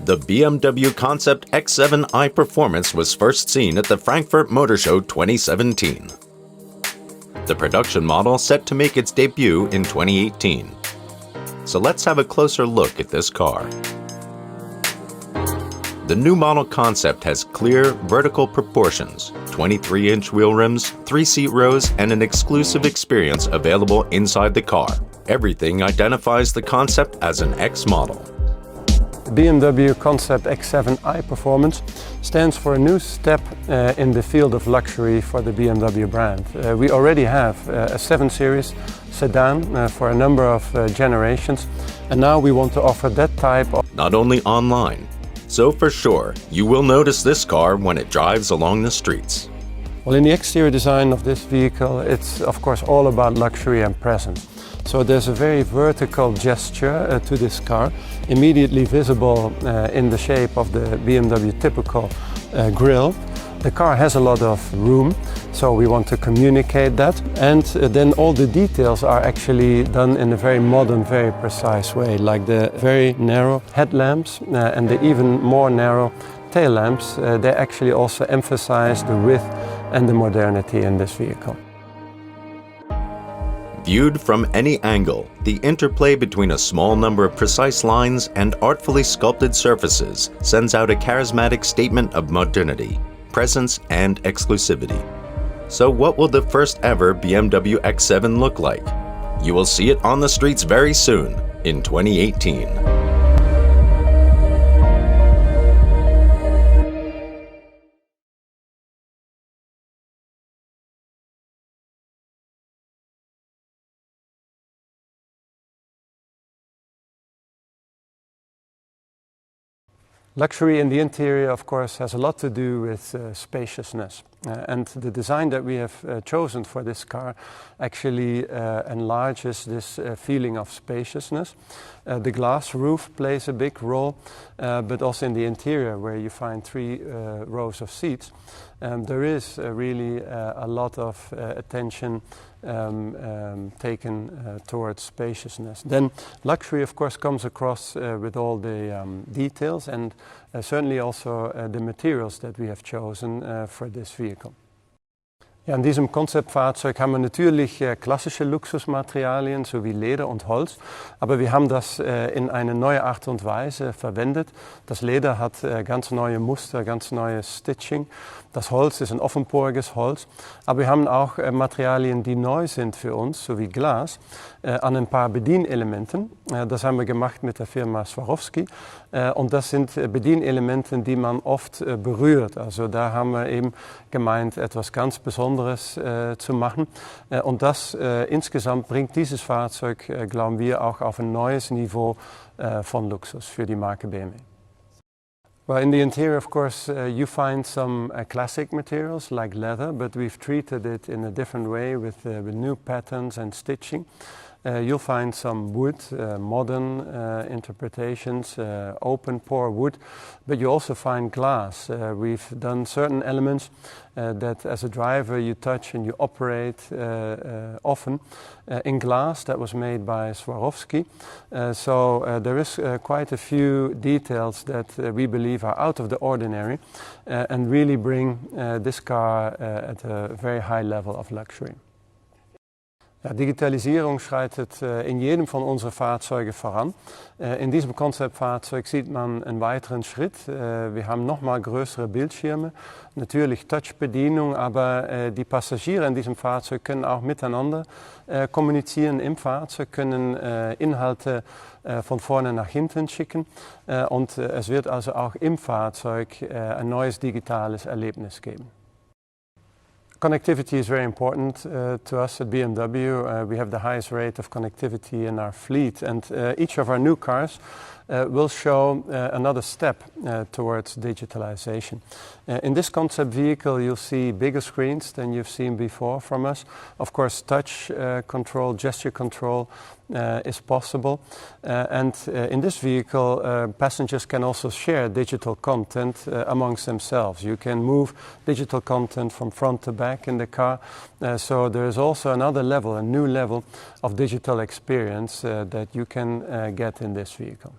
The BMW Concept X7i Performance was first seen at the Frankfurt Motor Show 2017. The production model set to make its debut in 2018. So let's have a closer look at this car. The new model concept has clear, vertical proportions, 23-inch wheel rims, 3-seat rows, and an exclusive experience available inside the car. Everything identifies the concept as an X model. The BMW Concept X7i Performance stands for a new step in the field of luxury for the BMW brand. We already have a 7 Series sedan for a number of generations, and now we want to offer that type of... Not only online, so for sure, you will notice this car when it drives along the streets. Well, in the exterior design of this vehicle, it's of course all about luxury and presence. So there's a very vertical gesture to this car, immediately visible in the shape of the BMW typical grille. The car has a lot of room, so we want to communicate that. And then all the details are actually done in a very modern, very precise way, like the very narrow headlamps and the even more narrow tail lamps. They actually also emphasize the width and the modernity in this vehicle. Viewed from any angle, the interplay between a small number of precise lines and artfully sculpted surfaces sends out a charismatic statement of modernity, presence, and exclusivity. So what will the first ever BMW X7 look like? You will see it on the streets very soon, in 2018. Luxury in the interior, of course, has a lot to do with spaciousness. And the design that we have chosen for this car actually enlarges this feeling of spaciousness. The glass roof plays a big role, but also in the interior, where you find 3 rows of seats. There is really a lot of attention taken towards spaciousness. Then luxury, of course, comes across with all the details and certainly also the materials that we have chosen for this vehicle. Ja, in diesem Konzeptfahrzeug haben wir natürlich klassische Luxusmaterialien sowie Leder und Holz, aber wir haben das in eine neue Art und Weise verwendet. Das Leder hat ganz neue Muster, ganz neues Stitching. Das Holz ist ein offenporiges Holz, aber wir haben auch Materialien, die neu sind für uns, sowie Glas, an ein paar Bedienelementen. Das haben wir gemacht mit der Firma Swarovski und das sind Bedienelemente, die man oft berührt. Also da haben wir eben gemeint, etwas ganz Besonderes zu machen und das insgesamt bringt dieses Fahrzeug, glauben wir, auch auf ein neues Niveau von Luxus für die Marke BMW. Well, in the interior, of course, you find some classic materials like leather, but we've treated it in a different way with new patterns and stitching. You'll find some wood, modern interpretations, open pore wood, but you also find glass. We've done certain elements that as a driver you touch and you operate often in glass that was made by Swarovski. So there is quite a few details that we believe are out of the ordinary and really bring this car at a very high level of luxury. Ja, Digitalisierung schreitet in jedem von unseren Fahrzeugen voran. In diesem Konzeptfahrzeug sieht man einen weiteren Schritt. Wir haben nochmal größere Bildschirme, natürlich Touchbedienung, aber die Passagiere in diesem Fahrzeug können auch miteinander kommunizieren im Fahrzeug, können Inhalte von vorne nach hinten schicken und es wird also auch im Fahrzeug ein neues digitales Erlebnis geben. Connectivity is very important to us at BMW. We have the highest rate of connectivity in our fleet, and each of our new cars will show another step towards digitalization. In this concept vehicle, you'll see bigger screens than you've seen before from us. Of course, touch control, gesture control is possible. And in this vehicle, passengers can also share digital content amongst themselves. You can move digital content from front to back in the car. So there is also another level, a new level of digital experience that you can get in this vehicle.